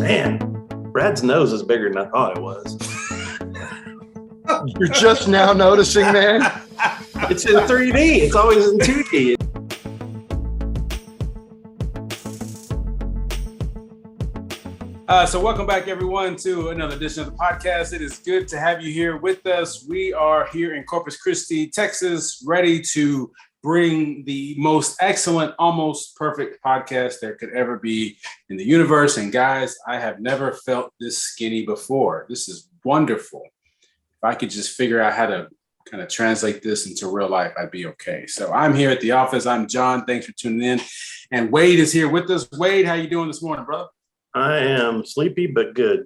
Man, Brad's nose is bigger than I thought it was. You're just now noticing, man? It's in 3D. It's always in 2D. So welcome back, everyone, to another edition of the podcast. It is good to have you here with us. We are here in Corpus Christi, Texas, ready to bring the most excellent, almost perfect podcast there could ever be in the universe. And guys, I have never felt this skinny before. This is wonderful. If I could just figure out how to kind of translate this into real life, I'd be okay. So I'm here at the office. I'm John. Thanks for tuning in. And Wade is here with us. Wade, how you doing this morning, brother? I am sleepy but good.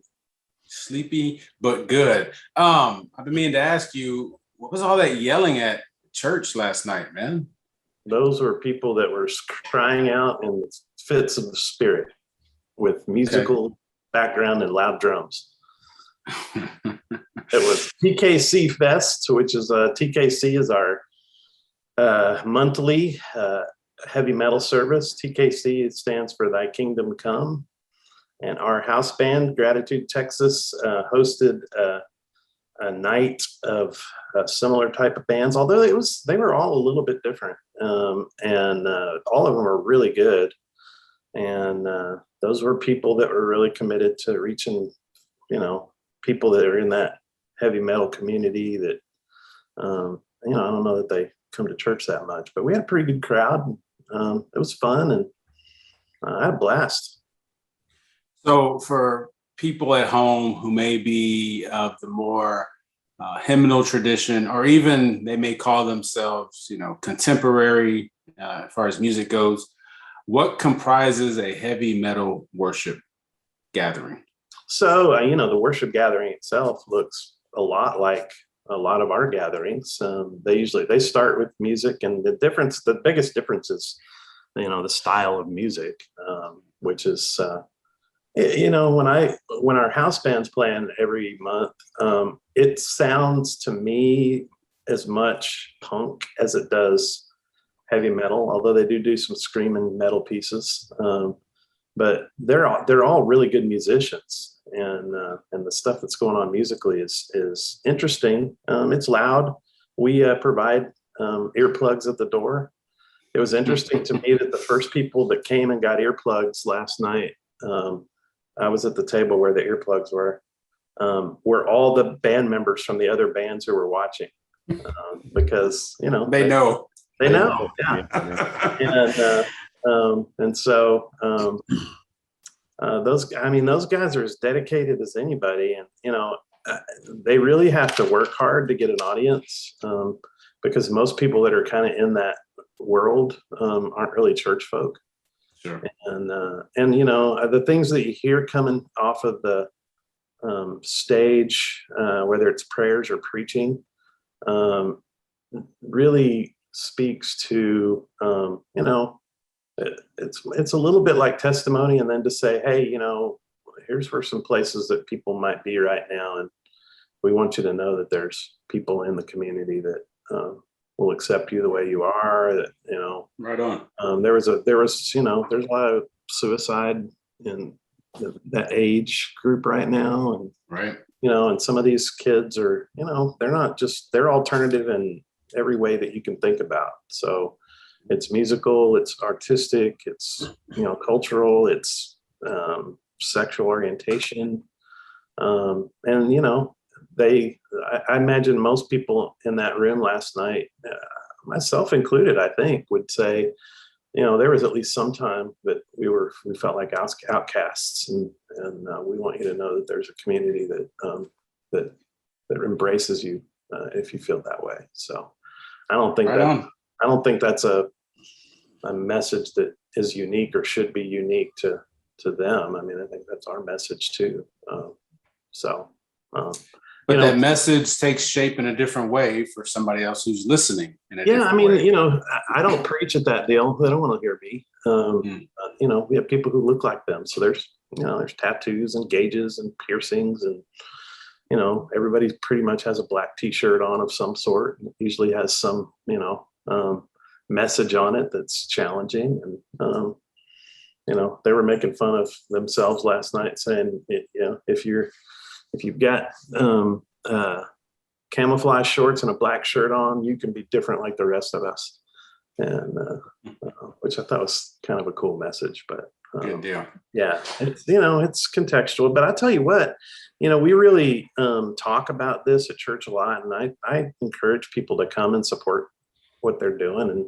Sleepy but good. I've been meaning to ask you, what was all that yelling at church last night, man? Those were people that were crying out in fits of the spirit with musical background and loud drums. It was TKC Fest, which is TKC is our monthly heavy metal service. TKC stands for Thy Kingdom Come. And our house band, Gratitude Texas, hosted a night of a similar type of bands, although they were all a little bit different, and all of them were really good. And those were people that were really committed to reaching, people that are in that heavy metal community that, I don't know that they come to church that much, but we had a pretty good crowd. It was fun, and I had a blast. So for people at home who may be of the more hymnal tradition, or even they may call themselves, contemporary as far as music goes, what comprises a heavy metal worship gathering? So, the worship gathering itself looks a lot like a lot of our gatherings. They start with music, and the biggest difference is, the style of music, which is, when our house band's playing every month, it sounds to me as much punk as it does heavy metal, although they do some screaming metal pieces. But they're all really good musicians, and the stuff that's going on musically is interesting. It's loud. We provide earplugs at the door. It was interesting to me that the first people that came and got earplugs last night, I was at the table where the earplugs were all the band members from the other bands who were watching, because they know, yeah. And so those guys are as dedicated as anybody, and they really have to work hard to get an audience, because most people that are kind of in that world aren't really church folk. Sure. And the things that you hear coming off of the stage, whether it's prayers or preaching, really speaks to, it's a little bit like testimony, and then to say, hey, here's where some places that people might be right now, and we want you to know that there's people in the community that will accept you the way you are. That right on. There's a lot of suicide in that age group right now, and right. And some of these kids are, they're alternative in every way that you can think about. So it's musical, it's artistic, it's cultural, it's sexual orientation, and I imagine most people in that room last night, myself included, I think, would say, there was at least some time that we felt like outcasts, and we want you to know that there's a community that embraces you if you feel that way. So I don't think that's a message that is unique or should be unique to them. I mean, I think that's our message too. But that message takes shape in a different way for somebody else who's listening. I don't preach at that deal. They don't want to hear me. We have people who look like them. So there's tattoos and gauges and piercings, and, everybody pretty much has a black t-shirt on of some sort. It usually has some, message on it that's challenging. And, they were making fun of themselves last night, saying, if you've got camouflage shorts and a black shirt on, you can be different like the rest of us. And which I thought was kind of a cool message, but good deal. Yeah, it's contextual. But I tell you what, we really talk about this at church a lot, and I encourage people to come and support what they're doing. And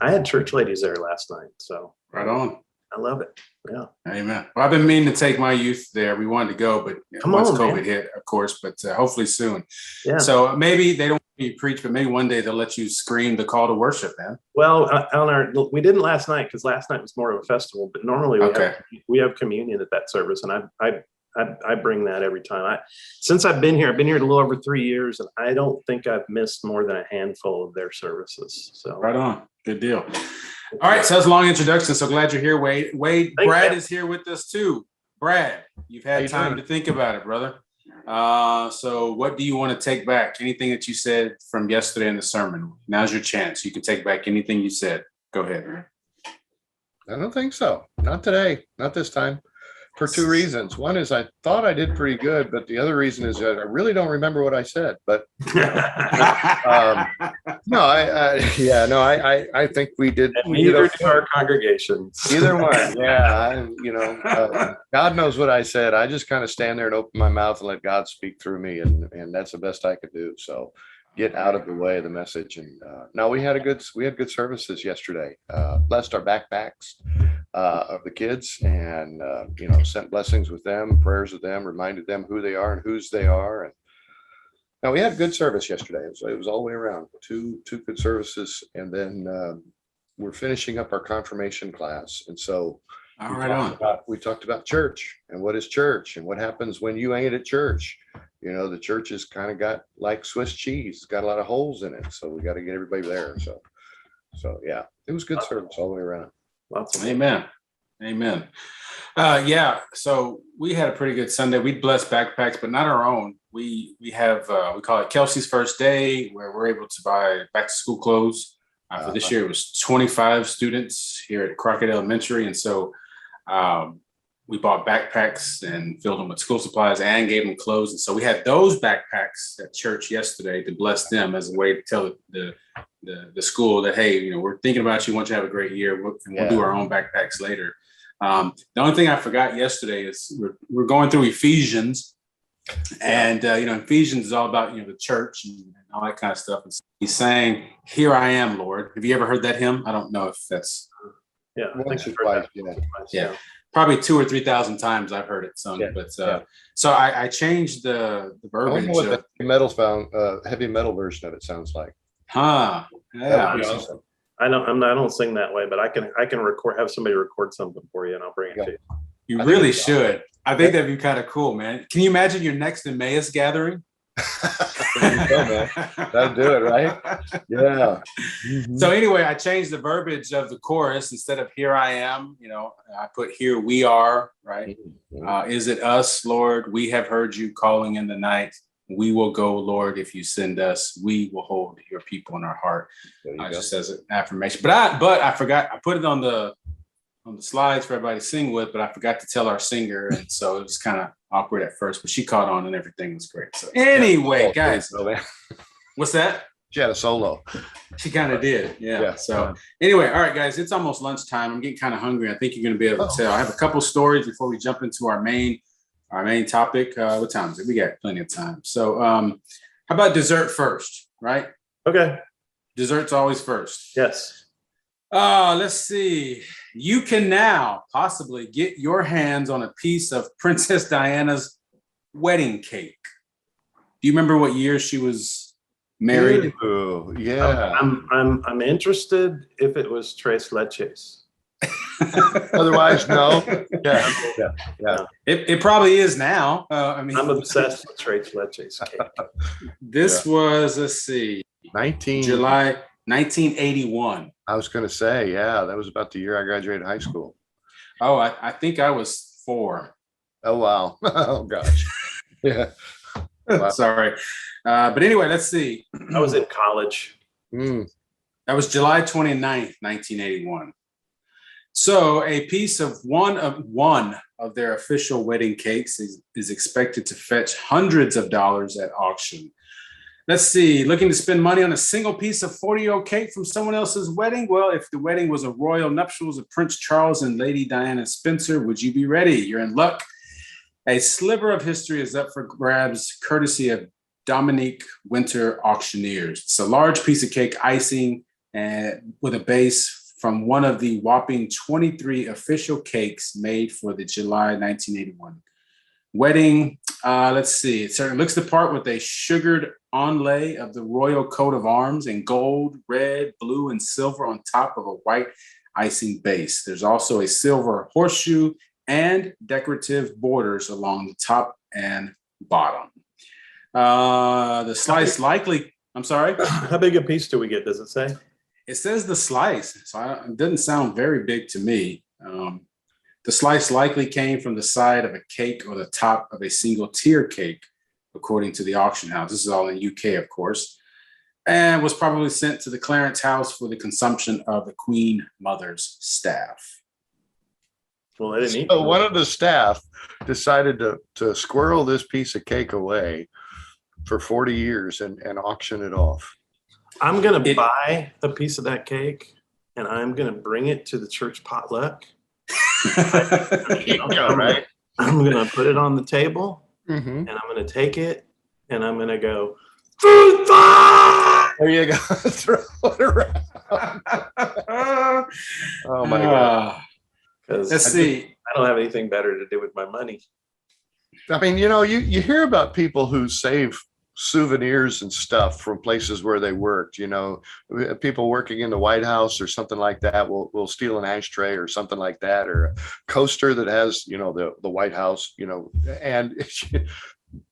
I had church ladies there last night, so right on. I love it. Yeah. Amen. Well, I've been meaning to take my youth there. We wanted to go, but once COVID hit, of course, but hopefully soon. Yeah. So maybe they don't want you to preach, but maybe one day they'll let you scream the call to worship, man. Well, we didn't last night because last night was more of a festival, but normally we have communion at that service, and I bring that every time. Since I've been here a little over 3 years, and I don't think I've missed more than a handful of their services. So right on. Good deal. All right, so that's a long introduction. So glad you're here, Wade. Brad is here with us too. Brad, you've had time to think about it, brother. So what do you want to take back? Anything that you said from yesterday in the sermon? Now's your chance. You can take back anything you said. Go ahead. I don't think so. Not today. Not this time. For two reasons. One is I thought I did pretty good, but the other reason is that I really don't remember what I said. But I think we did. Neither do our congregations. Either one. Yeah. God knows what I said. I just kind of stand there and open my mouth and let God speak through me. And that's the best I could do. So get out of the way of the message. And no, we had good services yesterday. Blessed our backpacks of the kids, and sent blessings with them, prayers with them, reminded them who they are and whose they are. And now we had a good service yesterday. It was all the way around. Two good services, and then we're finishing up our confirmation class. And so we talked about church and what is church and what happens when you ain't at church. The church has kind of got like Swiss cheese. It's got a lot of holes in it. So we got to get everybody there. So yeah, it was good service all the way around. Amen. So we had a pretty good Sunday. We blessed backpacks, but not our own. We have, we call it Kelsey's First Day, where we're able to buy back to school clothes. For this year, it was 25 students here at Crockett Elementary. And so we bought backpacks and filled them with school supplies and gave them clothes. And so we had those backpacks at church yesterday to bless them as a way to tell the school that, hey, we're thinking about you. Want you to have a great year. We'll do our own backpacks later. The only thing I forgot yesterday is we're going through Ephesians, and Ephesians is all about the church and all that kind of stuff. And so he's saying, "Here I am, Lord." Have you ever heard that hymn? I don't know if that's once or twice. Yeah. Probably 2,000 or 3,000 times I've heard it sung, so I changed the verbiage. I don't know what the heavy metal version of it sounds like. Yeah. Awesome. I don't sing that way, but I can have somebody record something for you, and I'll bring it to you. You really should. I think that'd be kind of cool, man. Can you imagine your next Emmaus gathering? There you go, man. That'll do it, right? Yeah. Mm-hmm. So anyway, I changed the verbiage of the chorus. Instead of "Here I am," I put "Here we are." Right? Is it us, Lord? We have heard you calling in the night. We will go, Lord, if you send us. We will hold your people in our heart. Just as an affirmation. But I forgot. I put it on the slides for everybody to sing with, but I forgot to tell our singer, and so it was kind of awkward at first. But she caught on, and everything was great. So anyway, guys, what's that? She had a solo. She kind of did, yeah. So anyway, all right, guys, it's almost lunchtime. I'm getting kind of hungry. I think you're going to be able to tell. I have a couple stories before we jump into our main topic. What time is it? We got plenty of time. So how about dessert first, right? Okay. Dessert's always first. Yes. Let's see. You can now possibly get your hands on a piece of Princess Diana's wedding cake. Do you remember what year she was married? Ooh, yeah. I'm interested if it was Tres Leches. Otherwise, no. Yeah. It probably is now. I'm obsessed with Tres Leches cake. This was, let's see, July 1981. I was going to say, that was about the year I graduated high school. Oh, I think I was 4. Oh, wow. Oh, gosh. Yeah. Wow. Sorry. But anyway, let's see. I was in college. That was July 29th, 1981. So a piece of one of their official wedding cakes is expected to fetch hundreds of dollars at auction. Let's see, looking to spend money on a single piece of 40-year-old cake from someone else's wedding? Well, if the wedding was a royal nuptials of Prince Charles and Lady Diana Spencer, would you be ready? You're in luck. A sliver of history is up for grabs, courtesy of Dominique Winter Auctioneers. It's a large piece of cake icing and with a base from one of the whopping 23 official cakes made for the July 1981 wedding. Let's see. It certainly looks the part with a sugared onlay of the royal coat of arms in gold, red, blue, and silver on top of a white icing base. There's also a silver horseshoe and decorative borders along the top and bottom. The slice likely, I'm sorry? How big a piece do we get? Does it say? It says the slice, so it doesn't sound very big to me. The slice likely came from the side of a cake or the top of a single tier cake, according to the auction house. This is all in UK, of course, and was probably sent to the Clarence house for the consumption of the Queen Mother's staff. Well, I didn't eat. So one of the staff decided to squirrel this piece of cake away for 40 years and auction it off. I'm going to buy a piece of that cake and I'm going to bring it to the church potluck. Right? I'm going to put it on the table Mm-hmm. and I'm going to take it and I'm going to go, food fight! There you go. Throw it around. Oh my God. Because Let's see. I don't have anything better to do with my money. I mean, you hear about people who save souvenirs and stuff from places where they worked. People working in the White House or something like that will steal an ashtray or something like that, or a coaster that has the White House, and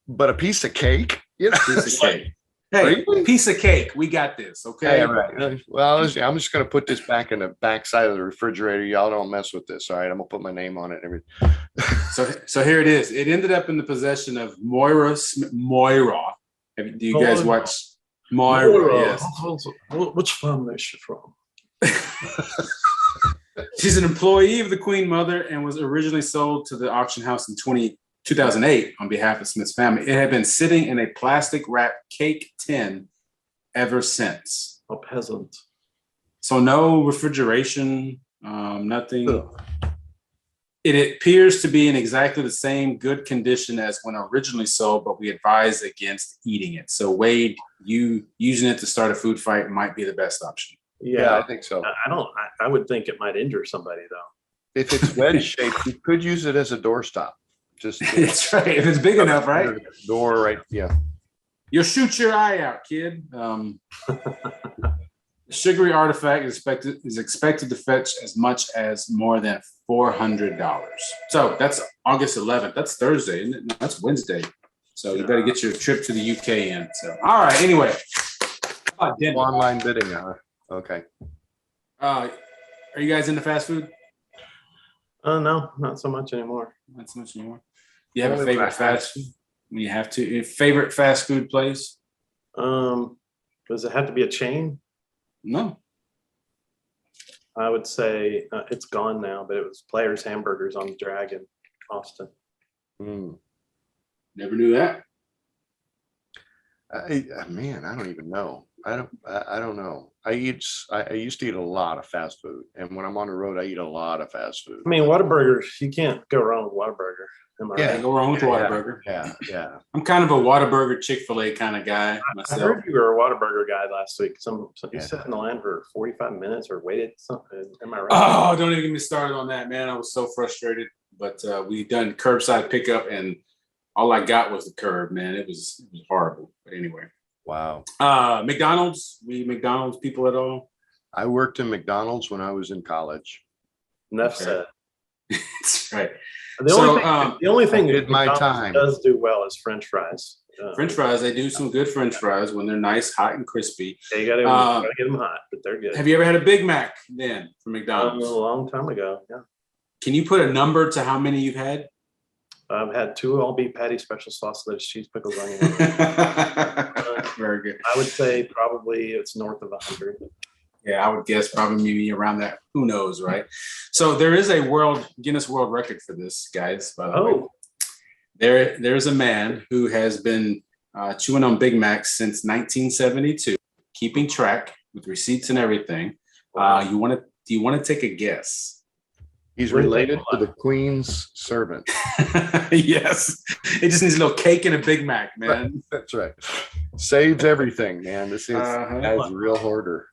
but a piece of cake, Piece of cake. Hey, Really? piece of cake. We got this. Okay. Yeah, right. Well, I'm just going to put this back in the back side of the refrigerator. Y'all don't mess with this. All right. I'm going to put my name on it and everything. So here it is. It ended up in the possession of Moira. Do you guys watch Moira? Yes. Which family is she from? She's an employee of the Queen Mother and was originally sold to the auction house in 2008 on behalf of Smith's family. It had been sitting in a plastic wrapped cake tin ever since. A peasant. So no refrigeration, nothing. Ugh. It appears to be in exactly the same good condition as when originally sold, but we advise against eating it. So Wade, you using it to start a food fight might be the best option. Yeah, I think so. I would think it might injure somebody though. If it's wedge shaped, you could use it as a doorstop. Just That's right. If it's big enough, right? Door, right? Yeah. You'll shoot your eye out, kid. The sugary artifact is expected to fetch as much as more than $400. So that's August 11th. That's Thursday, isn't it? No, that's Wednesday. So you better get your trip to the UK in. So all right. Anyway, Online bidding. Okay. are you guys into fast food? No, not so much anymore. Not so much anymore. You have a favorite fast food? When you have to, your favorite fast food place? Does it have to be a chain? No. I would say it's gone now, but it was Players Hamburgers on Dragon, Austin. Never knew that. Man, I don't even know. I don't know. I used to eat a lot of fast food, and when I'm on the road, I eat a lot of fast food. I mean, Whataburger, you can't go wrong with Whataburger. Am I Yeah. right? Can't go wrong with Whataburger. Yeah. I'm kind of a Whataburger, Chick-fil-A kind of guy I myself. heard you were a Whataburger guy last week. You Yeah. sat in the line for 45 minutes or waited something. Am I right? Oh, don't even get me started on that, man. I was so frustrated. But we done curbside pickup, and all I got was the curb, man. It was horrible. But anyway. Wow. McDonald's. We McDonald's people at all? I worked in McDonald's when I was in college. Enough Okay. said. That's right. The only thing I did my McDonald's time. does do well is French fries. French fries. They do some good French fries when they're nice, hot, and crispy. Yeah, you gotta get them hot, but they're good. Have you ever had a Big Mac then from A McDonald's? long time ago. Yeah, Can you put a number to how many you've had? I've had 2 all beef patty, special sauce, lettuce, cheese, pickles, onion. Very good. I would say probably it's north of 100. Yeah, I would guess probably maybe around that. Who knows, right? So there is a Guinness World Record for this, guys. By the way, there's a man who has been chewing on Big Macs since 1972, keeping track with receipts and everything. Wow. Do you want to take a guess? He's related to the Queen's servant. Yes, it just needs a little cake and a Big Mac, man. That's right. Saves everything, man. This is guy's a real hoarder.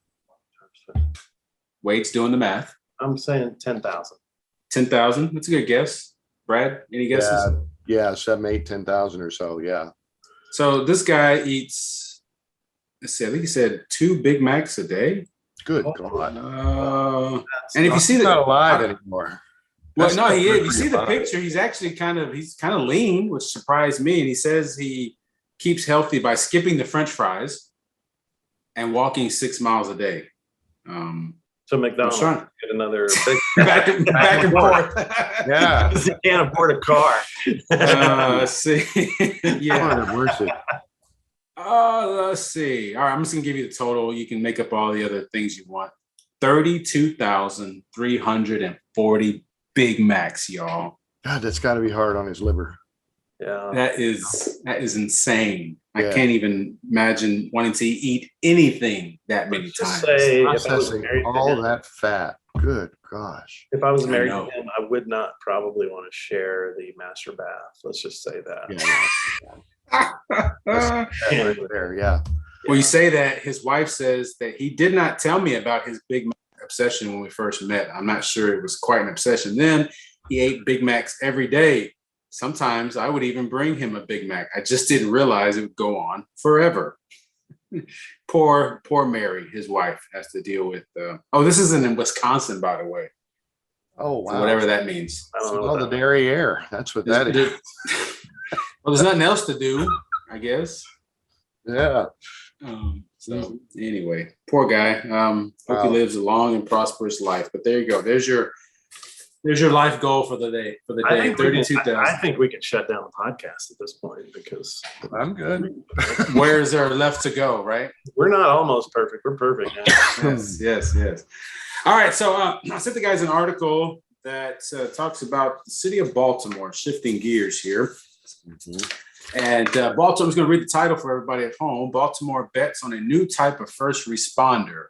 Wade's doing the math. I'm saying 10,000. 10,000. That's a good guess. Brad, any guesses? Yeah, 7, 8, 10,000 or so. Yeah. So this guy eats, let's see, I think he said 2 Big Macs a day. Good God. And if you see he's not alive anymore. Well, no, he is. If you see the picture, he's actually kind of lean, which surprised me. And he says he keeps healthy by skipping the French fries and walking 6 miles a day. So McDonald's get another big back and forth. Yeah. He can't afford a car. Let's see. Yeah. Mercy. Let's see. All right, I'm just gonna give you the total. You can make up all the other things you want. 32,340 Big Macs, y'all. God, that's got to be hard on his liver. Yeah. That is insane. I can't even imagine wanting to eat anything that many times. Say processing all that fat. Good gosh. If I was married to him, I would not probably want to share the master bath. Let's just say that. Yeah. Well, you say that his wife says that he did not tell me about his Big Mac obsession when we first met. I'm not sure it was quite an obsession then. He ate Big Macs every day. Sometimes I would even bring him a Big Mac. I just didn't realize it would go on forever. Poor Mary, his wife, has to deal with. This isn't in Wisconsin, by the way. Oh, wow. So whatever that means. I don't know. The dairy air. That's what that is. Well, there's nothing else to do, I guess. Yeah. So anyway, poor guy. Hope he lives a long and prosperous life. But there you go. There's your life goal for the day. 32,000. I think we can shut down the podcast at this point because I'm good. Where is there left to go, right? We're not almost perfect. We're perfect now. Yes. All right. So I sent the guys an article that talks about the city of Baltimore, shifting gears here. Mm-hmm. And Baltimore's going to read the title for everybody at home. Baltimore bets on a new type of first responder,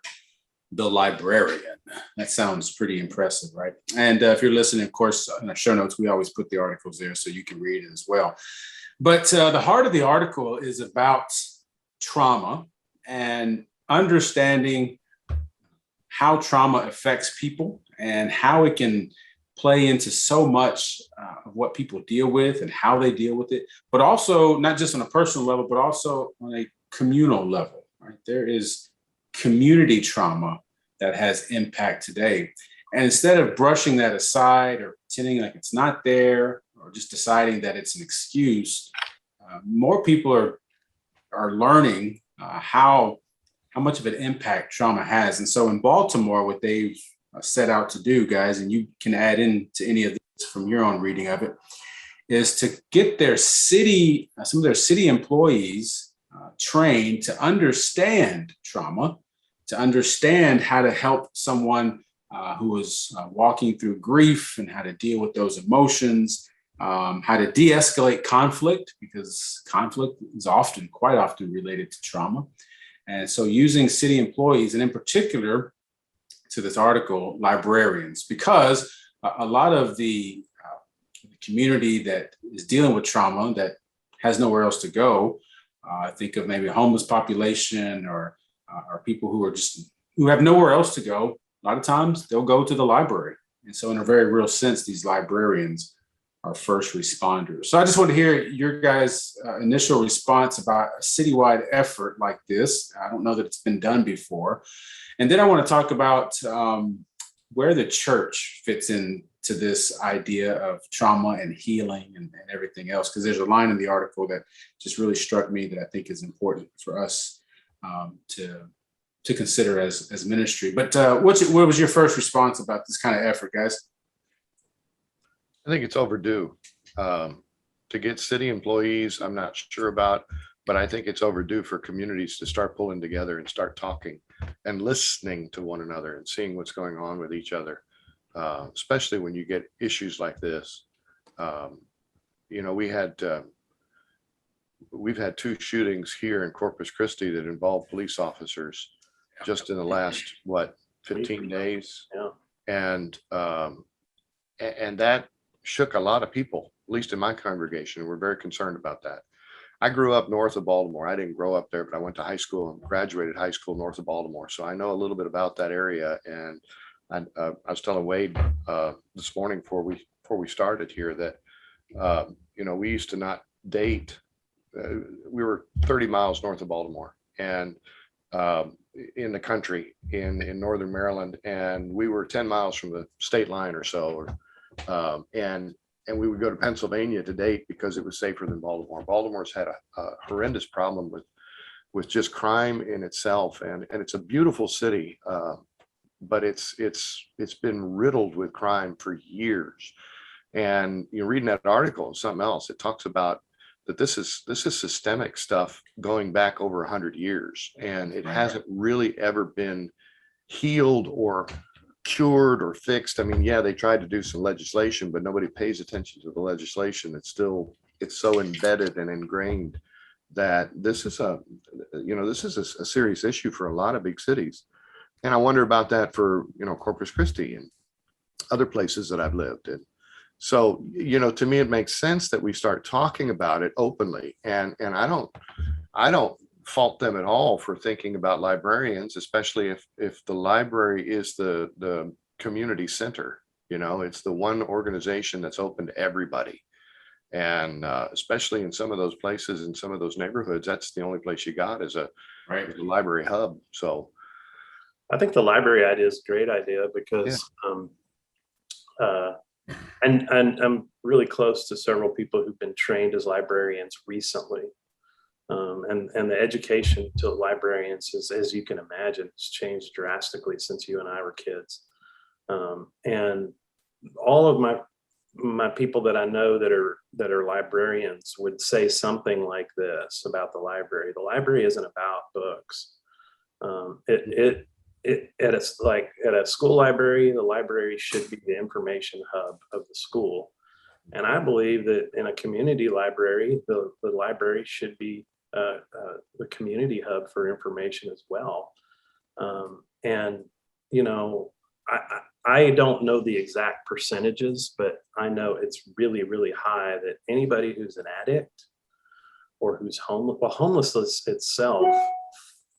the librarian. That sounds pretty impressive, right? And if you're listening, of course, in our show notes, we always put the articles there so you can read it as well. But the heart of the article is about trauma and understanding how trauma affects people and how it can play into so much of what people deal with and how they deal with it, but also not just on a personal level, but also on a communal level, right? There is community trauma that has impact today. And instead of brushing that aside or pretending like it's not there or just deciding that it's an excuse, more people are learning how much of an impact trauma has. And so in Baltimore, what they've set out to do, guys, and you can add in to any of this from your own reading of it, is to get some of their city employees trained to understand trauma, to understand how to help someone who is walking through grief and how to deal with those emotions, how to de-escalate conflict, because conflict is quite often related to trauma. And so using city employees, and in particular to this article, librarians, because a lot of the community that is dealing with trauma that has nowhere else to go, think of maybe a homeless population or people who have nowhere else to go. A lot of times they'll go to the library. And so in a very real sense, these librarians are first responders. So I just want to hear your guys' initial response about a citywide effort like this. I don't know that it's been done before. And then I want to talk about where the church fits into this idea of trauma and healing and everything else, because there's a line in the article that just really struck me that I think is important for us to consider as ministry. But what was your first response about this kind of effort, guys? I think it's overdue. To get city employees, I'm not sure about but I think it's overdue for communities to start pulling together and start talking and listening to one another and seeing what's going on with each other, especially when you get issues like this. You know, we've had 2 shootings here in Corpus Christi that involved police officers just in the last, 15 days. Yeah. And that shook a lot of people, at least in my congregation. We're very concerned about that. I grew up north of Baltimore. I didn't grow up there, but I went to high school and graduated high school north of Baltimore. So I know a little bit about that area. And I was telling Wade this morning before we started here that, you know, we used to not date. We were 30 miles north of Baltimore and in the country in northern Maryland, and we were 10 miles from the state line or so, and we would go to Pennsylvania to date because it was safer than Baltimore. Baltimore's had a horrendous problem with just crime in itself, and it's a beautiful city, but it's been riddled with crime for years. And you're reading that article and something else, it talks about that this is systemic stuff going back over 100 years, and it hasn't really ever been healed or cured or fixed. I mean, yeah, they tried to do some legislation, but nobody pays attention to the legislation. It's so embedded and ingrained that this is a serious issue for a lot of big cities. And I wonder about that for, you know, Corpus Christi and other places that I've lived in. So, you know, to me, it makes sense that we start talking about it openly. And I don't fault them at all for thinking about librarians, especially if the library is the community center. You know, it's the one organization that's open to everybody. And especially in some of those places, in some of those neighborhoods, that's the only place you got is a library hub. So I think the library idea is a great idea because and I'm really close to several people who've been trained as librarians recently. And the education to librarians is, as you can imagine, has changed drastically since you and I were kids. And all of my people that I know that are librarians would say something like this about the library. The library isn't about books. It's like at a school library, the library should be the information hub of the school. And I believe that in a community library, the library should be the community hub for information as well. And, you know, I don't know the exact percentages, but I know it's really, really high that anybody who's an addict or who's homeless, well, homelessness itself,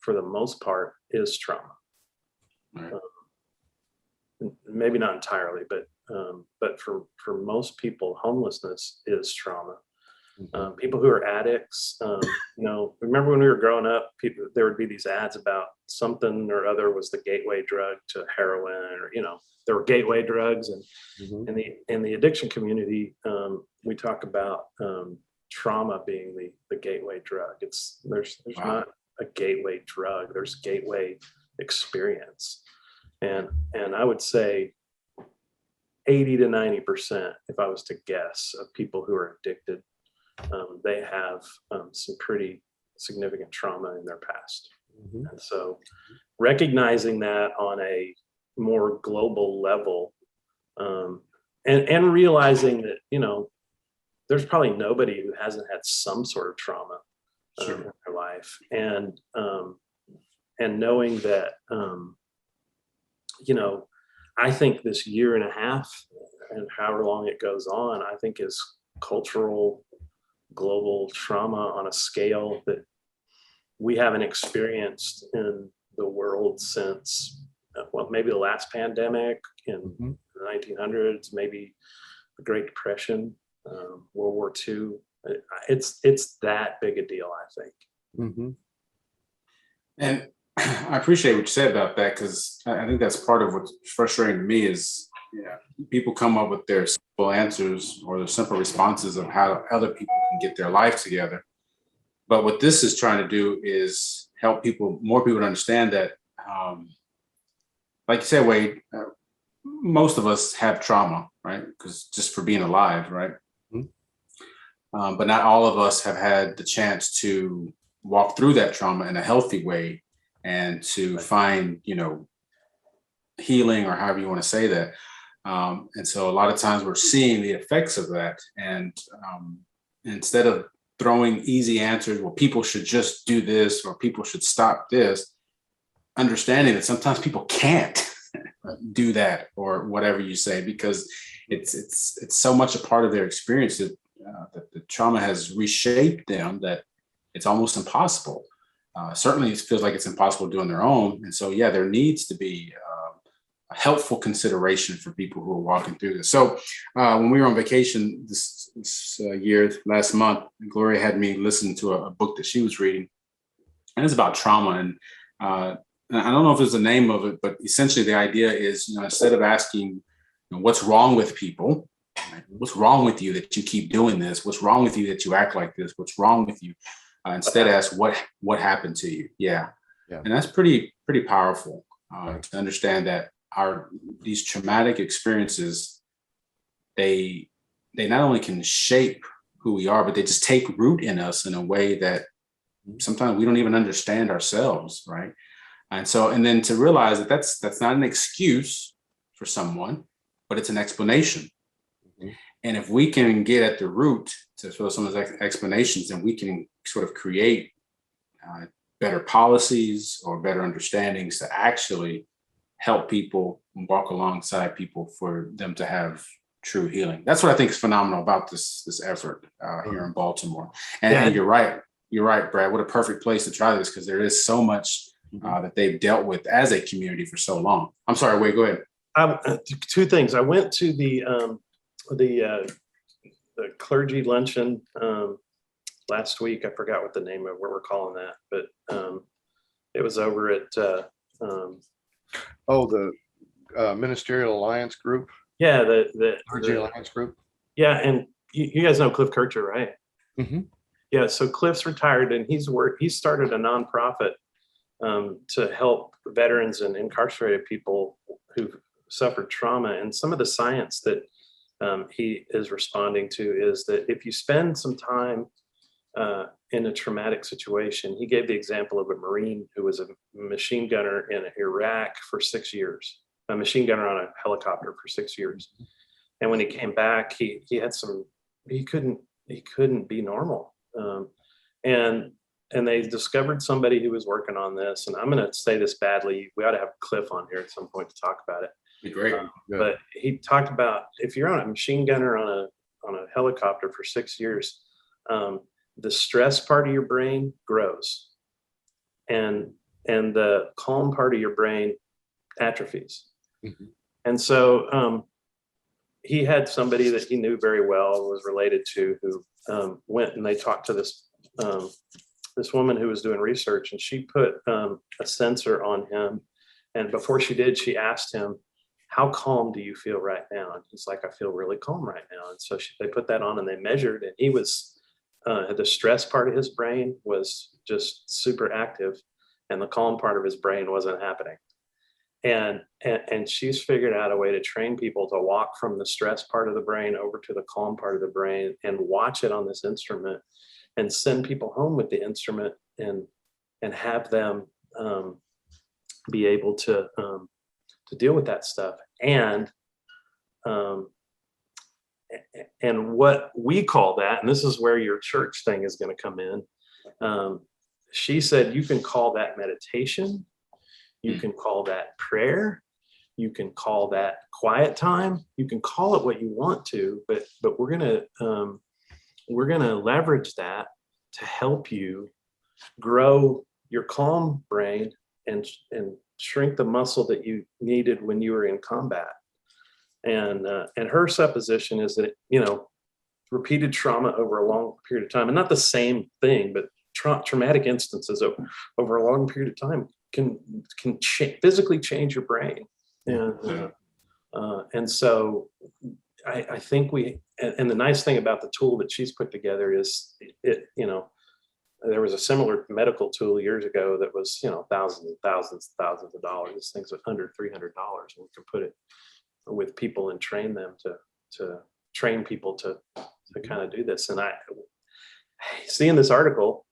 for the most part, is trauma. Right. Maybe not entirely, but for most people, homelessness is trauma. People who are addicts, you know, remember when we were growing up, there would be these ads about something or other was the gateway drug to heroin, or, you know, there were gateway drugs. And in the addiction community, we talk about trauma being the gateway drug. There's not a gateway drug. There's gateway experience. And I would say 80 to 90%, if I was to guess, of people who are addicted, they have some pretty significant trauma in their past. And so recognizing that on a more global level, and realizing that, you know, there's probably nobody who hasn't had some sort of trauma in their life. And knowing that, you know, I think this year and a half and however long it goes on, I think is cultural global trauma on a scale that we haven't experienced in the world since, well, maybe the last pandemic in the 1900s, maybe the Great Depression, World War II. It's that big a deal, I think. And I appreciate what you said about that, because I think that's part of what's frustrating to me is, you know, people come up with their simple answers or their simple responses of how other people can get their life together. But what this is trying to do is help more people to understand that, like you said, Wade, most of us have trauma, right? Because just for being alive, right? But not all of us have had the chance to walk through that trauma in a healthy way and to find, healing, or however you want to say that. And so a lot of times we're seeing the effects of that. And instead of throwing easy answers, well, people should just do this, or people should stop this, understanding that sometimes people can't do that, or whatever you say, because it's so much a part of their experience that the trauma has reshaped them that it's almost impossible. Certainly it feels like it's impossible to do on their own. And so, yeah, there needs to be a helpful consideration for people who are walking through this. So when we were on vacation this year, last month, Gloria had me listen to a book that she was reading, and it's about trauma. And I don't know if there's a name of it, but essentially the idea is, instead of asking, what's wrong with people, right? What's wrong with you that you keep doing this? What's wrong with you that you act like this? What's wrong with you? Instead ask what happened to you. Yeah. And that's pretty powerful to understand that these traumatic experiences, they not only can shape who we are, but they just take root in us in a way that sometimes we don't even understand ourselves, right? And then to realize that that's not an excuse for someone, but it's an explanation. And if we can get at the root to fill some of those explanations, then we can sort of create better policies or better understandings to actually help people and walk alongside people for them to have true healing. That's what I think is phenomenal about this effort here in Baltimore. And you're right, Brad. What a perfect place to try this, because there is so much that they've dealt with as a community for so long. I'm sorry, Wade, go ahead. Two things. I went to the Clergy Luncheon last week. I forgot what the name of what we're calling that, but it was over at the Ministerial Alliance Group. Yeah, the Clergy Alliance Group. Yeah, and you guys know Cliff Kircher, right? Mm-hmm. Yeah, so Cliff's retired, and he started a nonprofit to help veterans and incarcerated people who've suffered trauma. And some of the science that he is responding to is that if you spend some time in a traumatic situation, he gave the example of a Marine who was a machine gunner in Iraq for 6 years, a machine gunner on a helicopter for 6 years. And when he came back, he couldn't be normal. And they discovered somebody who was working on this. And I'm going to say this badly. We ought to have Cliff on here at some point to talk about it. Be great. But he talked about, if you're on a machine gunner on a helicopter for 6 years, the stress part of your brain grows, and the calm part of your brain atrophies. Mm-hmm. And so he had somebody that he knew very well, was related to, who went and they talked to this woman who was doing research, and she put a sensor on him. And before she did, she asked him, "How calm do you feel right now?" And he's like, "I feel really calm right now." And so they put that on and they measured, and he was, the stress part of his brain was just super active, and the calm part of his brain wasn't happening. And she's figured out a way to train people to walk from the stress part of the brain over to the calm part of the brain and watch it on this instrument, and send people home with the instrument and have them be able to deal with that stuff. And what we call that, and this is where your church thing is going to come in. She said, you can call that meditation. You can call that prayer. You can call that quiet time. You can call it what you want to, but we're gonna leverage that to help you grow your calm brain and shrink the muscle that you needed when you were in combat. And her supposition is that, repeated trauma over a long period of time, and not the same thing, but traumatic instances over a long period of time can physically change your brain. And so I think and the nice thing about the tool that she's put together is there was a similar medical tool years ago that was, thousands and thousands of dollars. This thing's under $300, and we can put it with people and train them to train people to kind of do this. And I seeing this article,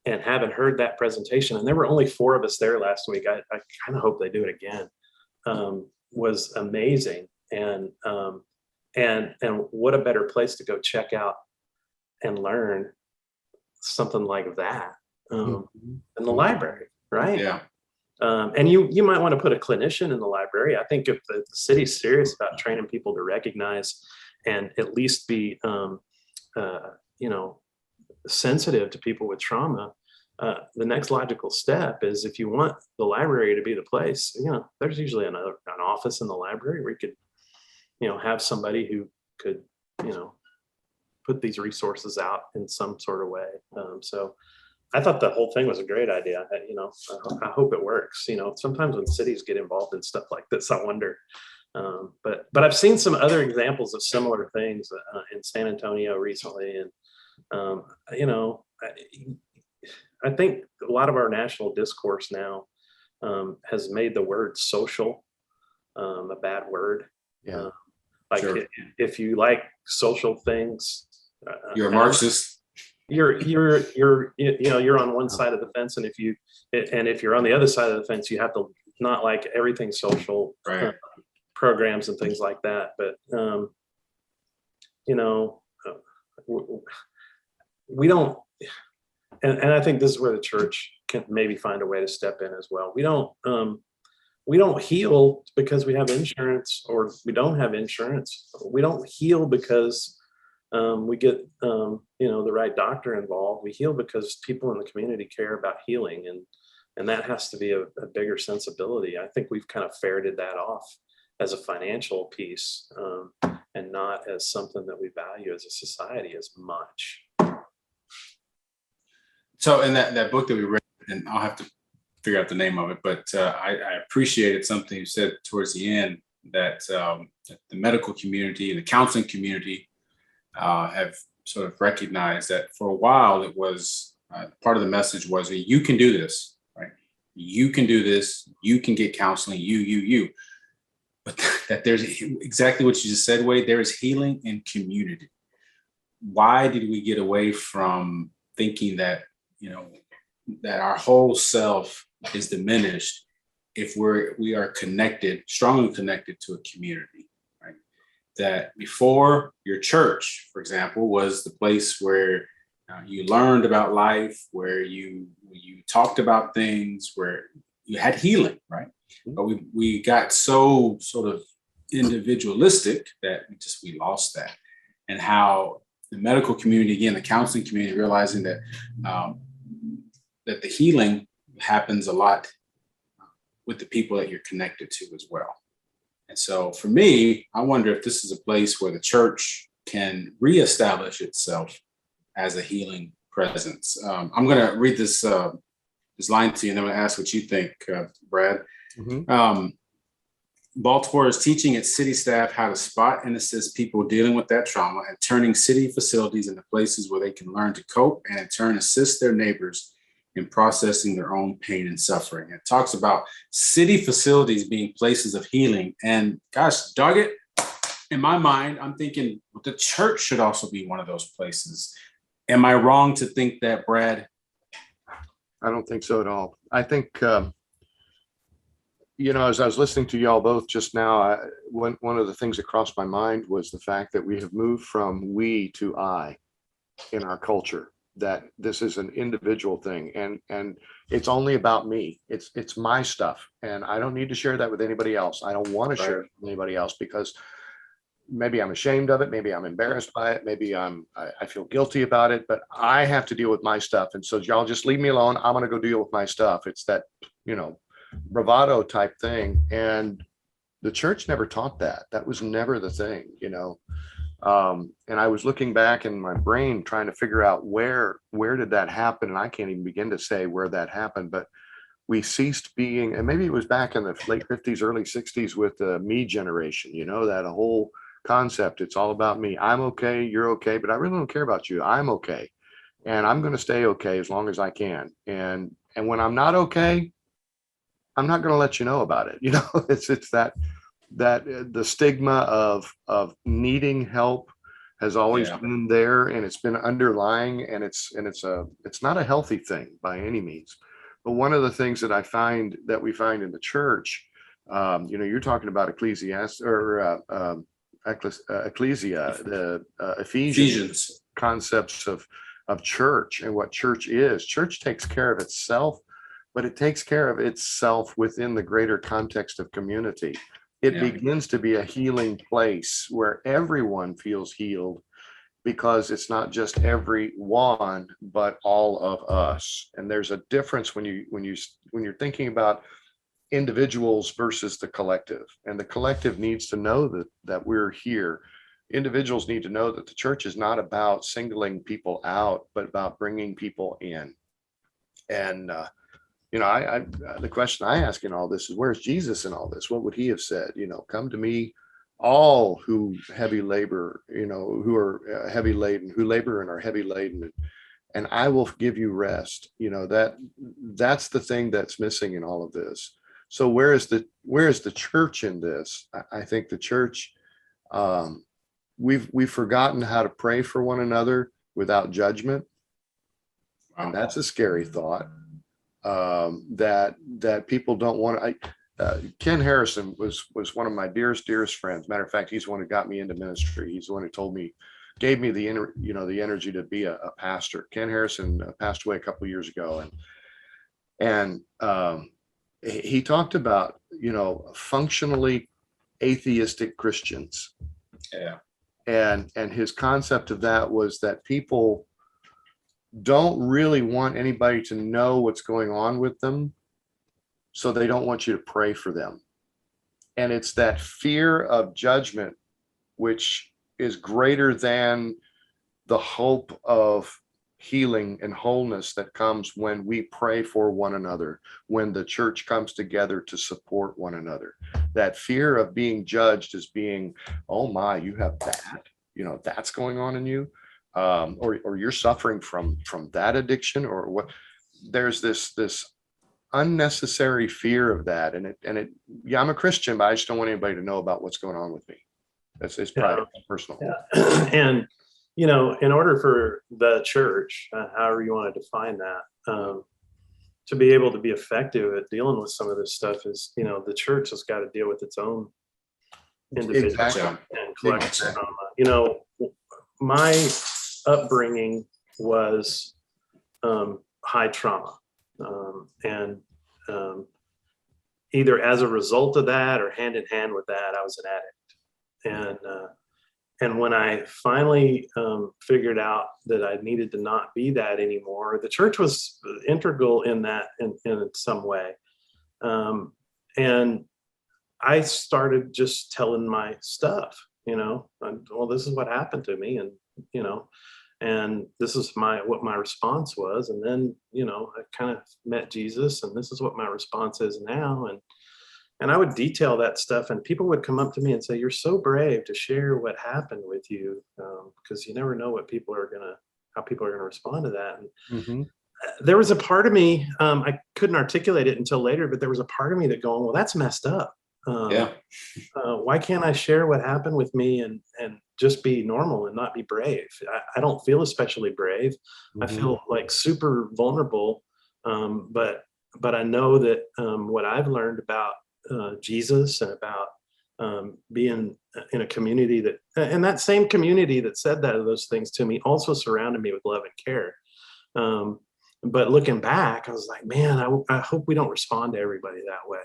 and having heard that presentation, and there were only 4 of us there last week. I kind of hope they do it again. Was amazing. And what a better place to go check out and learn something like that in the library, right? Yeah. And you might want to put a clinician in the library. I think if the city's serious about training people to recognize and at least be, sensitive to people with trauma, the next logical step is, if you want the library to be the place, there's usually an office in the library where you could, have somebody who could, put these resources out in some sort of way. So I thought the whole thing was a great idea. I hope it works. Sometimes when cities get involved in stuff like this, I wonder. But I've seen some other examples of similar things in San Antonio recently, and I think a lot of our national discourse now has made the word social a bad word. Yeah. Like Sure. if you like social things, You're a Marxist. You're on one side of the fence, and if you're on the other side of the fence, you have to not like everything social, Right. programs and things like that. But we don't, and I think this is where the church can maybe find a way to step in as well. We don't heal because we have insurance, or we don't have insurance. We don't heal because we get the right doctor involved. We heal because people in the community care about healing, and that has to be a bigger sensibility. I think we've kind of ferreted that off as a financial piece, and not as something that we value as a society as much. So in that book that we read, and I'll have to figure out the name of it, but I appreciated something you said towards the end, that the medical community and the counseling community have sort of recognized that for a while it was part of the message was that you can do this, right? You can do this. You can get counseling. You. But that there's exactly what you just said, Wade. There is healing in community. Why did we get away from thinking that that our whole self is diminished if we are connected, strongly connected to a community, right? That before, your church, for example, was the place where you learned about life, where you talked about things, where you had healing, right? But we got so sort of individualistic that we lost that. And how the medical community, again, the counseling community, realizing that that the healing happens a lot with the people that you're connected to as well. And so for me, I wonder if this is a place where the church can reestablish itself as a healing presence. I'm going to read this line to you, and I'm going to ask what you think, Brad. Mm-hmm. Baltimore is teaching its city staff how to spot and assist people dealing with that trauma, and turning city facilities into places where they can learn to cope and in turn assist their neighbors in processing their own pain and suffering. It talks about city facilities being places of healing. And gosh, dog it, in my mind, I'm thinking the church should also be one of those places. Am I wrong to think that, Brad? I don't think so at all. I think, as I was listening to y'all both just now, one of the things that crossed my mind was the fact that we have moved from we to I in our culture, that this is an individual thing, and it's only about me. It's my stuff, and I don't need to share that with anybody else. I don't want to share it with anybody else, because maybe I'm ashamed of it, maybe I'm embarrassed by it, maybe I feel guilty about it, but I have to deal with my stuff. And so y'all just leave me alone. I'm going to go deal with my stuff. It's that, bravado type thing. And the church never taught that. That was never the thing, and I was looking back in my brain trying to figure out where did that happen? And I can't even begin to say where that happened, but we ceased being, and maybe it was back in the late 50s, early 60s with the me generation, that whole concept. It's all about me. I'm okay. You're okay. But I really don't care about you. I'm okay. And I'm going to stay okay as long as I can. And when I'm not okay, I'm not going to let you know about it. It's that the stigma of needing help has always Yeah. been there, and it's been underlying, and it's not a healthy thing by any means. But one of the things that we find in the church, you're talking about Ecclesiastes or Ecclesia, the Ephesians concepts of church and what church is. Church takes care of itself, but it takes care of itself within the greater context of community. It begins to be a healing place where everyone feels healed, because it's not just everyone, but all of us. And there's a difference when you're thinking about individuals versus the collective. And the collective needs to know that we're here. Individuals need to know that the church is not about singling people out, but about bringing people in. And the question I ask in all this is, where's Jesus in all this? What would he have said? Come to me, all who heavy labor, who are heavy laden, who labor and are heavy laden, and I will give you rest. That's the thing that's missing in all of this. So where is the church in this? I think the church, we've forgotten how to pray for one another without judgment. And that's a scary thought. That people don't want. Ken Harrison was one of my dearest friends. Matter of fact, he's the one who got me into ministry. He's the one who gave me the energy to be a pastor. Ken Harrison passed away a couple of years ago, and he talked about functionally atheistic Christians. Yeah. And his concept of that was that people don't really want anybody to know what's going on with them, so they don't want you to pray for them. And it's that fear of judgment which is greater than the hope of healing and wholeness that comes when we pray for one another, when the church comes together to support one another. That fear of being judged as being, oh my, you have that, that's going on in you. Or you're suffering from that addiction, or what. There's this unnecessary fear of that, and I'm a Christian, but I just don't want anybody to know about what's going on with me. It's private, personal. Yeah. And in order for the church, however you want to define that, to be able to be effective at dealing with some of this stuff, is the church has got to deal with its own individual and collective trauma. My upbringing was high trauma, and either as a result of that or hand in hand with that, I was an addict. And when I finally figured out that I needed to not be that anymore, the church was integral in that in some way. And I started just telling my stuff, well, this is what happened to me, and and this is what my response was. And then I kind of met Jesus, and this is what my response is now. And I would detail that stuff, and people would come up to me and say, "You're so brave to share what happened with you, because you never know how people are gonna respond to that." And there was a part of me, I couldn't articulate it until later, but there was a part of me that going, well, that's messed up. Why can't I share what happened with me and just be normal and not be brave? I don't feel especially brave. I feel like super vulnerable. But I know that what I've learned about Jesus and about being in a community and that same community that said those things to me also surrounded me with love and care. But looking back, I was like, man, I hope we don't respond to everybody that way.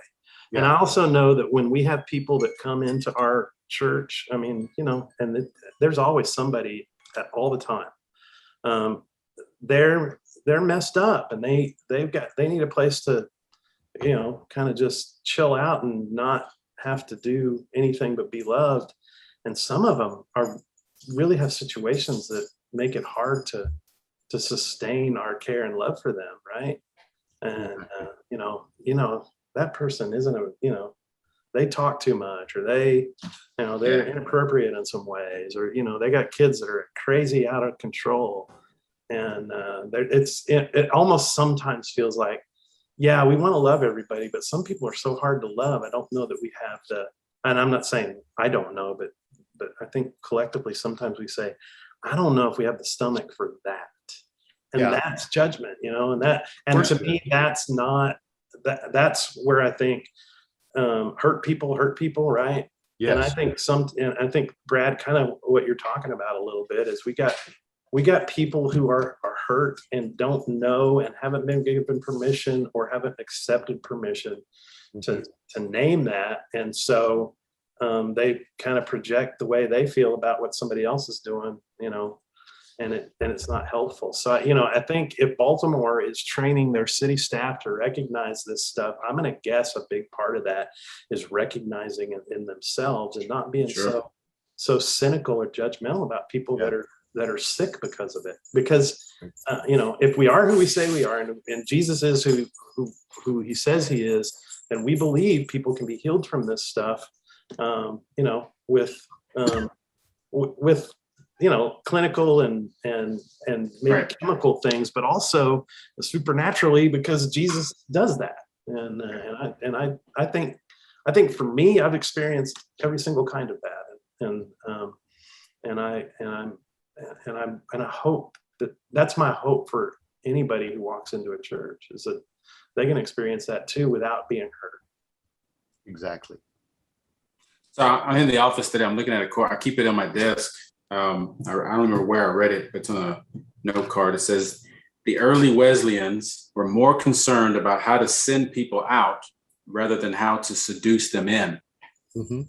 Yeah. And I also know that when we have people that come into our church, I mean, and there's always somebody all the time. They're messed up, and they need a place to, kind of just chill out and not have to do anything but be loved. And some of them really have situations that make it hard to sustain our care and love for them, right? And that person isn't they talk too much, or they're inappropriate in some ways, or they got kids that are crazy out of control. And it almost sometimes feels like, yeah, we want to love everybody, but some people are so hard to love. I don't know that we have to, and I'm not saying I don't know, but I think collectively sometimes we say, I don't know if we have the stomach for that. And that's judgment, and to me, that's not, that's where I think hurt people, right? Yes. And I think Brad, kind of what you're talking about a little bit is we got people who are hurt and don't know and haven't been given permission or haven't accepted permission to name that. And so they kind of project the way they feel about what somebody else is doing, and it's not helpful. So, I think if Baltimore is training their city staff to recognize this stuff, I'm going to guess a big part of that is recognizing it in themselves and not being so cynical or judgmental about people that are sick because of it. Because, if we are who we say we are, and Jesus is who he says he is, then we believe people can be healed from this stuff, with clinical and maybe chemical things, but also supernaturally, because Jesus does that. And I think for me, I've experienced every single kind of that, and I hope that's my hope for anybody who walks into a church, is that they can experience that too without being hurt. Exactly. So I'm in the office today. I'm looking at a quote. I keep it on my desk. I don't remember where I read it, but it's on a note card. It says, the early Wesleyans were more concerned about how to send people out rather than how to seduce them in. Mm-hmm.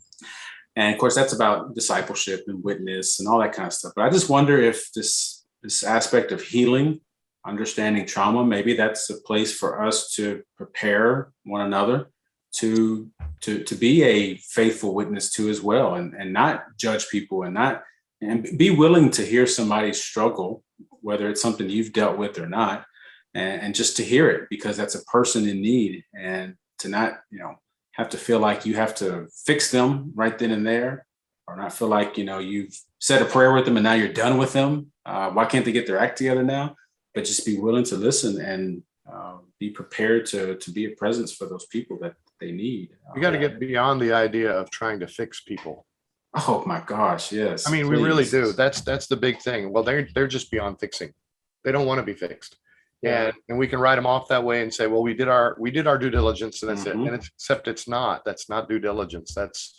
And of course, that's about discipleship and witness and all that kind of stuff. But I just wonder if this aspect of healing, understanding trauma, maybe that's a place for us to prepare one another to be a faithful witness to as well, and not judge people, and be willing to hear somebody's struggle, whether it's something you've dealt with or not, and just to hear it, because that's a person in need, and to not, have to feel like you have to fix them right then and there, or not feel like, you've said a prayer with them and now you're done with them. Why can't they get their act together now? But just be willing to listen and be prepared to be a presence for those people that they need. We got to get beyond the idea of trying to fix people. Oh my gosh, yes. I mean, please. We really do. That's the big thing. Well, they're just beyond fixing. They don't want to be fixed. Yeah. And we can write them off that way and say, well, we did our due diligence, and that's it. And that's not due diligence. That's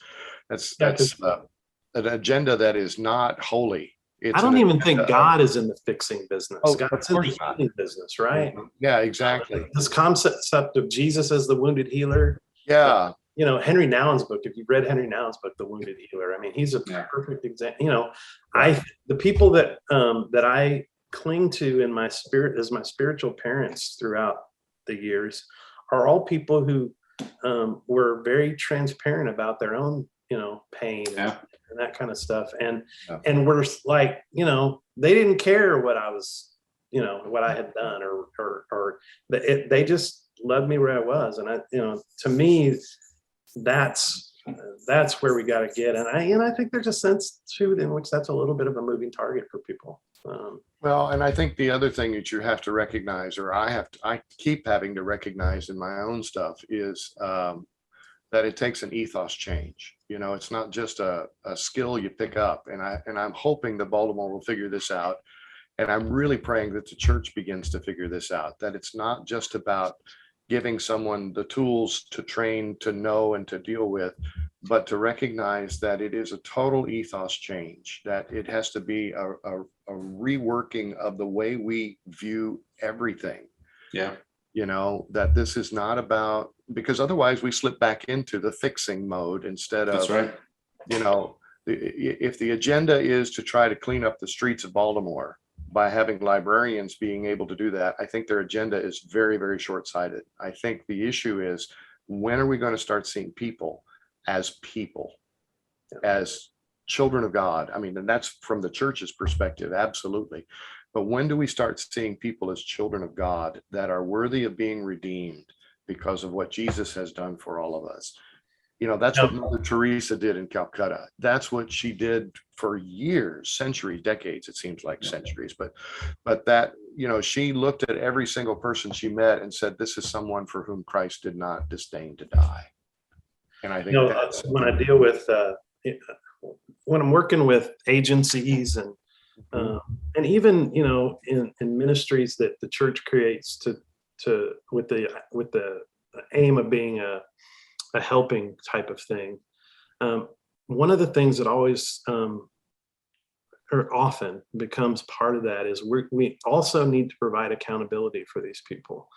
an agenda that is not holy. I don't even think God is in the fixing business. God's in the healing business, right? Yeah, exactly. This concept of Jesus as the wounded healer. Yeah. Henry Nouwen's book, if you've read Henry Nouwen's book, The Wounded Healer, I mean, he's a perfect example. The people that I cling to in my spirit as my spiritual parents throughout the years are all people who were very transparent about their own, pain and that kind of stuff. And were like, they didn't care what I was, what I had done, or they just loved me where I was. And to me, that's where we got to get. And I think there's a sense too in which that's a little bit of a moving target for people. Well, and I think the other thing that you have to recognize, or I keep having to recognize in my own stuff, is that it takes an ethos change. It's not just a skill you pick up. And I'm hoping that Baltimore will figure this out. And I'm really praying that the church begins to figure this out, that it's not just about giving someone the tools to train, to know, and to deal with, but to recognize that it is a total ethos change, that it has to be a reworking of the way we view everything. Yeah. That this is not about, because otherwise we slip back into the fixing mode instead of, that's right. If the agenda is to try to clean up the streets of Baltimore by having librarians being able to do that, I think their agenda is very, very short-sighted. I think the issue is, when are we going to start seeing people, as children of God? I mean, and that's from the church's perspective, absolutely. But when do we start seeing people as children of God that are worthy of being redeemed because of what Jesus has done for all of us? That's what Mother Teresa did in Calcutta. That's what she did for years, centuries, decades, it seems like centuries. But that, she looked at every single person she met and said, this is someone for whom Christ did not disdain to die. And I think when I deal with when I'm working with agencies and even, you know, in ministries that the church creates with the aim of being a helping type of thing. One of the things that always or often becomes part of that is we also need to provide accountability for these people.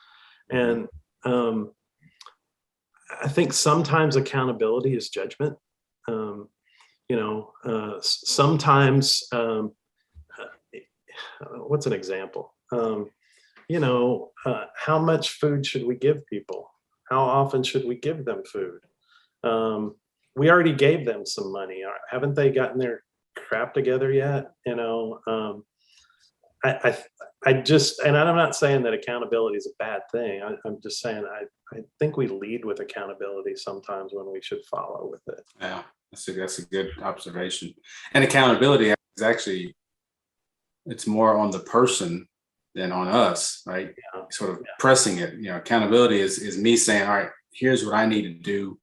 And I think sometimes accountability is judgment. You know, sometimes, what's an example? You know, how much food should we give people? How often should we give them food? We already gave them some money. Haven't they gotten their crap together yet? You know, I just, and I'm not saying that accountability is a bad thing. I'm just saying I think we lead with accountability sometimes when we should follow with it. Yeah, that's a good observation. And accountability is actually, it's more on the person than on us, right? Yeah. Sort of pressing it. You know, accountability is me saying, all right, here's what I need to do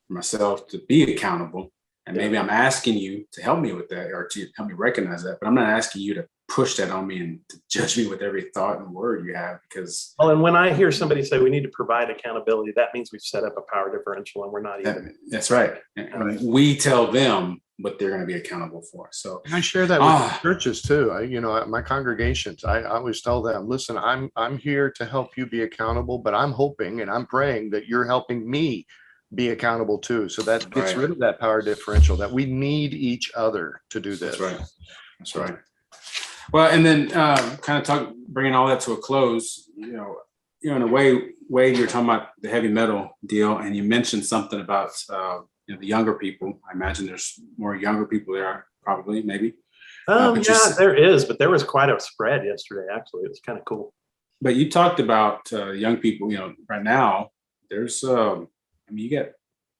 for myself to be accountable. And maybe I'm asking you to help me with that or to help me recognize that, but I'm not asking you to push that on me and to judge me with every thought and word you have, because. Well, and when I hear somebody say we need to provide accountability, that means we've set up a power differential and we're not even. That's right. And we tell them what they're going to be accountable for. So I share that with churches too. You know, my congregations, I always tell them, listen, I'm here to help you be accountable, but I'm hoping and I'm praying that you're helping me be accountable too. So that gets rid of that power differential, that we need each other to do this. That's right. That's right. Well, and then kind of bringing all that to a close, you know, in a way, you're talking about the heavy metal deal, and you mentioned something about you know, the younger people. I imagine there's more younger people there, probably, maybe. Yeah, there is, but there was quite a spread yesterday. Actually, it was kind of cool. But you talked about young people. You know, right now there's, I mean,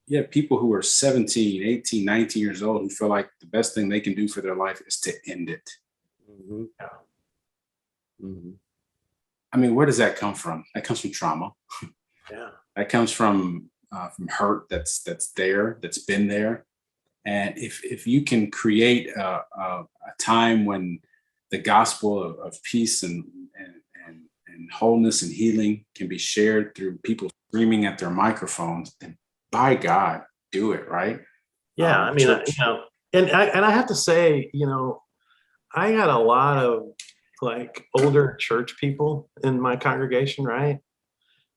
you have people who are 17, 18, 19 years old who feel like the best thing they can do for their life is to end it. Mm-hmm. Yeah. Mm-hmm. I mean, where does that come from? That comes from trauma. Yeah. That comes from hurt that's been there. And if you can create a time when the gospel of peace and wholeness and healing can be shared through people screaming at their microphones, then by God, do it, right? Yeah, I mean, you know, and I have to say, you know, I got a lot of like older church people in my congregation, right?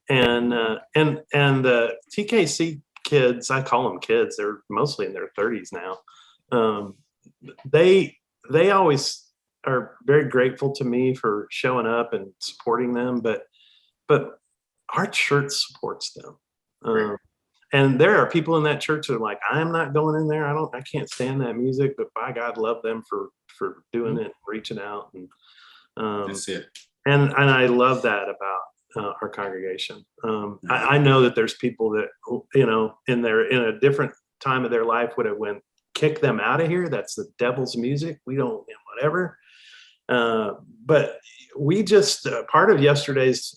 And the TKC kids, I call them kids, they're mostly in their 30s now. They always are very grateful to me for showing up and supporting them, but our church supports them. And there are people in that church that are like, I'm not going in there. I can't stand that music, but by God, love them for doing it, reaching out. And that's it. And I love that about our congregation. I know that there's people that, you know, in a different time of their life would have went, kick them out of here. That's the devil's music. We don't, you know, whatever. But we just, part of yesterday's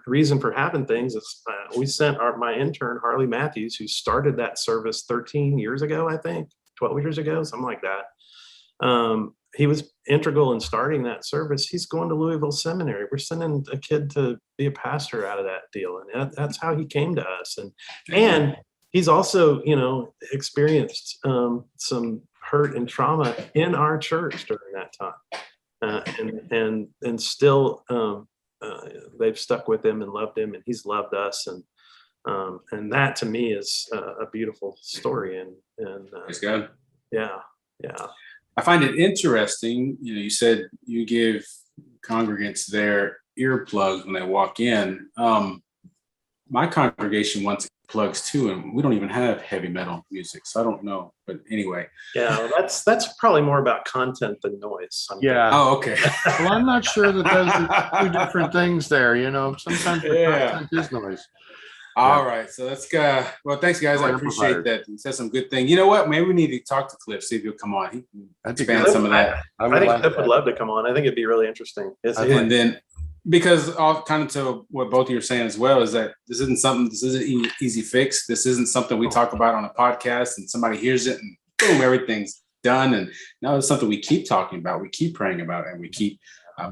reason for having things is we sent my intern, Harley Matthews, who started that service 13 years ago, I think, 12 years ago, something like that. He was integral in starting that service. He's going to Louisville Seminary. We're sending a kid to be a pastor out of that deal. And that's how he came to us. And he's also, you know, experienced some hurt and trauma in our church during that time. And still, they've stuck with him and loved him, and he's loved us. And that to me is a beautiful story. And Praise God. Yeah. I find it interesting. You know, you said you give congregants their earplugs when they walk in. My congregation wants plugs too, and we don't even have heavy metal music, so I don't know. But anyway, yeah, that's probably more about content than noise. Yeah. Oh, okay. Well, I'm not sure that those are two different things there. You know, sometimes the content is noise. All right, so let's go. Well, thanks, guys. I appreciate that. You said some good things. You know what? Maybe we need to talk to Cliff, see if he'll come on. He can expand some of that. I think Cliff would love to come on. I think it'd be really interesting. And then, because I'll kind of to what both of you are saying as well, is that this isn't easy fix. This isn't something we talk about on a podcast and somebody hears it and boom, everything's done. And now it's something we keep talking about, we keep praying about, and we keep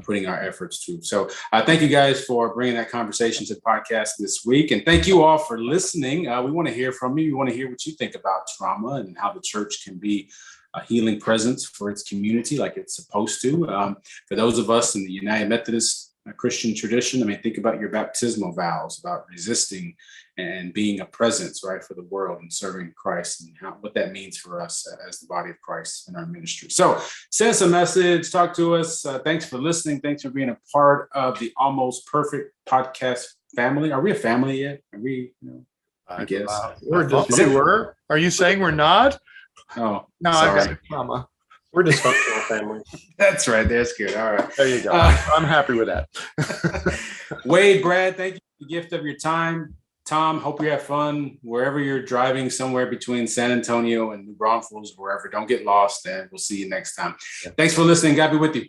putting our efforts to. So thank you guys for bringing that conversation to the podcast this week. And thank you all for listening. We want to hear from you. We want to hear what you think about trauma and how the church can be a healing presence for its community like it's supposed to. For those of us in the United Methodist Christian tradition, I mean, think about your baptismal vows about resisting and being a presence, right, for the world and serving Christ, and what that means for us as the body of Christ in our ministry. So send us a message, talk to us. Thanks for listening. Thanks for being a part of the Almost Perfect podcast family. Are we a family yet? Are we, I guess. We're just, Are you saying we're not? Oh, no, sorry. I've got trauma. We're dysfunctional family. That's right. That's good. All right. There you go. I'm happy with that. Wade, Brad, thank you for the gift of your time. Tom, hope you have fun wherever you're driving, somewhere between San Antonio and New Braunfels, wherever. Don't get lost, and we'll see you next time. Yeah. Thanks for listening. God be with you.